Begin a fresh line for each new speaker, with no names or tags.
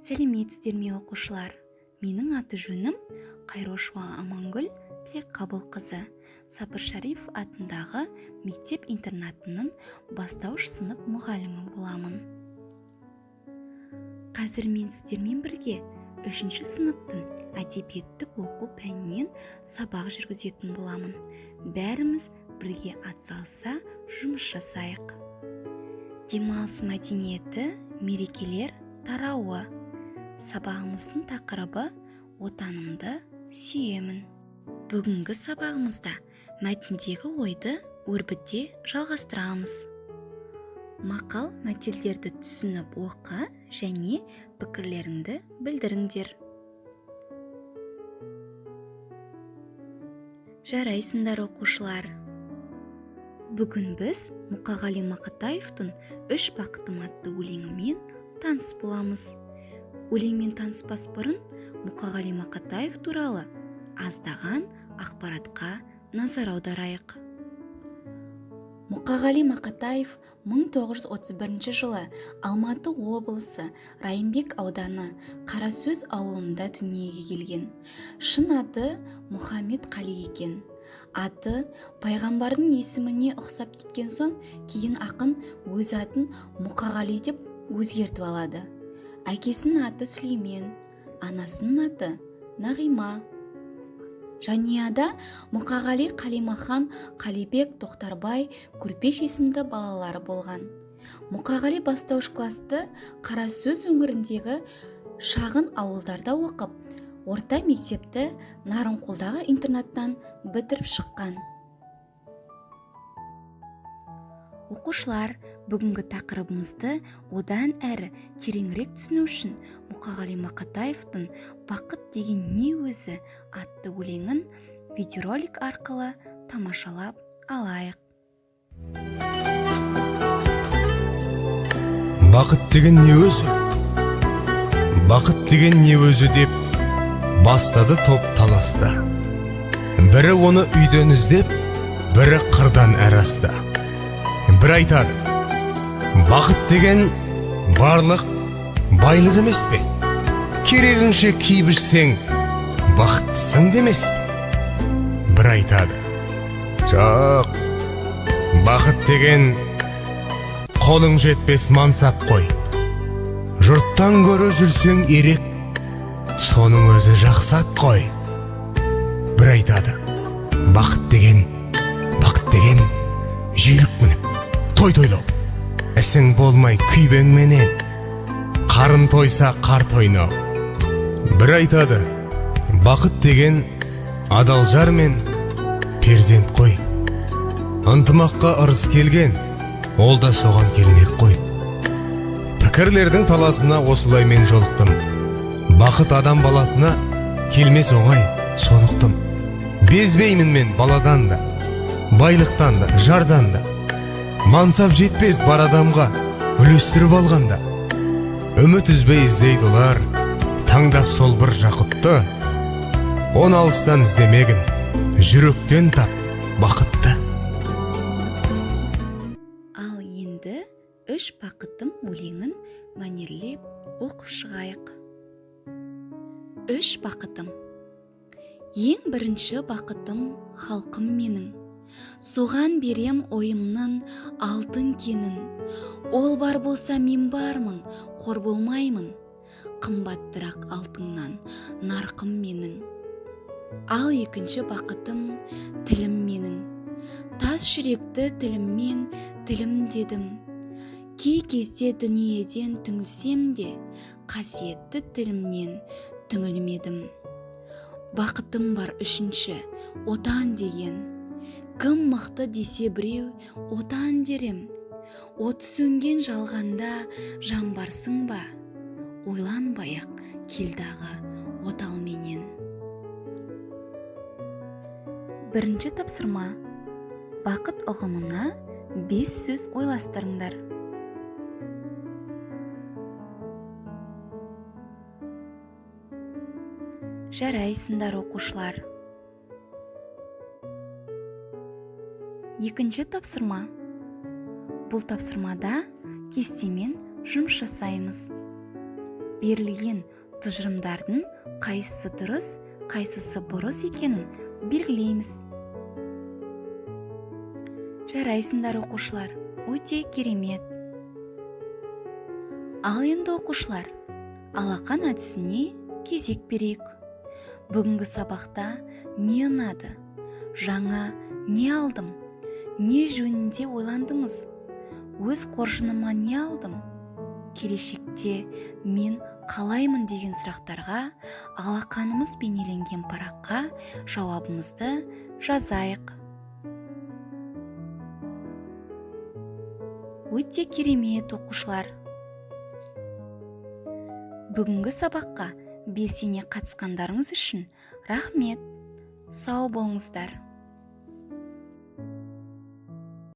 Сәлеметсіздер ме оқушылар? Менің аты жөнім Қайрошуа Амангүл Тілекқабылқызы. Сабыр Шарипов атындағы мектеп-интернатының бастауыш сынып мұғалімі боламын. Қазір мен сіздермен бірге 3-ші сыныптың әдебиеттік оқу пәнінен сабақ жүргізетін боламын. Бәріміз бірге атсалыса жұмыс жасайық. Демалыс мәдениеті, мерекелер тарауы. Сабағымыздың тақырыбы отанымды сүйемін. Бүгінгі сабағымызда мәтіндегі ойды өрбіте жалғастырамыз. Мақал мәтелдерді түсініп оқы және пікірлеріңді білдіріңдер. Жарайсыңдар оқушылар. Бүгін біз Мұқағали Мақатаевтың «Үш бақытым» атты өлеңімен таныс боламыз. Өлеңмен таныспас бұрын Мұқағали Мақатаев туралы аздаған ақпаратқа назар аударайық. Мұқағали Мақатаев 1931 жылы Алматы облысы Райымбек ауданы Қарасөз ауылында дүниеге келген. Шын аты Мұхаммед Қали екен. Аты пайғамбардың есіміне ұқсап кеткен соң, кейін ақын өз атын Мұқағали деп өзгертіп алады. Әкесінің аты Сүлеймен, анасының аты Нағима. Жанұяда Мұқағали, Қалимахан, Қалибек, Тоқтарбай, Көрпеш есімді балалары болған. Мұқағали бастауыш класты Қарасөз өңіріндегі шағын ауылдарда оқып, орта мектепті Нарынқолдағы интернаттан бітіріп шыққан. Оқушылар, бүгінгі тақырыбымызды одан әрі тереңірек түсіну үшін Мұқағали Мақатаевтың «Бақыт деген не өзі» атты өлеңін видеоролик арқылы тамашалап алайық.
Бақыт деген не өзі? Бақыт деген не өзі деп бастады топ таласта. Бірі оны үйден іздеп, бірі қырдан әр асты. Бір айтады: бақыт деген барлық байлық емес пе? Керегіңше киіп жүрсең, бақыттысың демес пе? Бір айтады: жоқ, бақыт деген қолың жетпес мансап қой. Жұрттан көрі жүрсең ерек, соның өзі жақсат қой. Бір айтады: бақыт деген жүйрік мініп, той-тойлау, ісің болмай күйбеңменен, қарын тойса қарт ойнау. Бір айтады: бақыт деген адал жар мен перзент қой. Ынтымаққа ырыс келген, ол да соған келмек қой. Пікірлердің таласына осылай мен жолықтым. Бақыт адам баласына келмес оңай, сонықты. Безбеймін мен баладан да, байлықтан да, жардан да. Мансап жетпес бар адамға үлестіріп алғанда. Үміт үзбей іздейді олар, таңдап сол бір жақұтты. Он алыстан іздемегін, жүректен тап бақытты.
Ал енді «Үш бақытым» өлеңін мәнерлеп оқып шығайық. Үш бақытым. Ең бірінші бақытым халқым менің. Соған берем ойымның алтын кенін. Ол бар болса мен бармын, қор болмаймын. Қымбаттырақ алтыннан нарқым менің. Ал екінші бақытым тілім менің. Тас жүректі тіліммен тілім дедім. Кей кезде дүниеден түңілсем де, қасиетті тілімнен түңілмедім. Бақытым бар үшінші, отан деген. Кім мықты десе біреу, отан дерем. От сөнген жалғанда жан барсың ба? Ойланбай-ақ келдағы отал менен. Бірінші тапсырма. Бақыт ұғымына 5 сөз ойластырыңдар. Жарайсыңдар оқушылар. Екінші тапсырма. Бұл тапсырмада кестемен жұмыс жасаймыз. берілген тұжырымдардың қайсысы дұрыс, қайсысы бұрыс екенін белгілейміз. Жарайсыңдар оқушылар, өте керемет. Ал енді оқушылар, алақан әдісіне кезек берейік. Бүгінгі сабақта не ұнады? Жаңа не алдым? Не жөнінде ойландыңыз? Өз қоржыныма не алдым? Келешекте мен қалаймын деген сұрақтарға алақанымыз бейнеленген параққа жауабымызды жазайық. Өте керемет оқушылар. Бүгінгі сабаққа белсене қатысқандарыңыз үшін рахмет. Сау болыңыздар.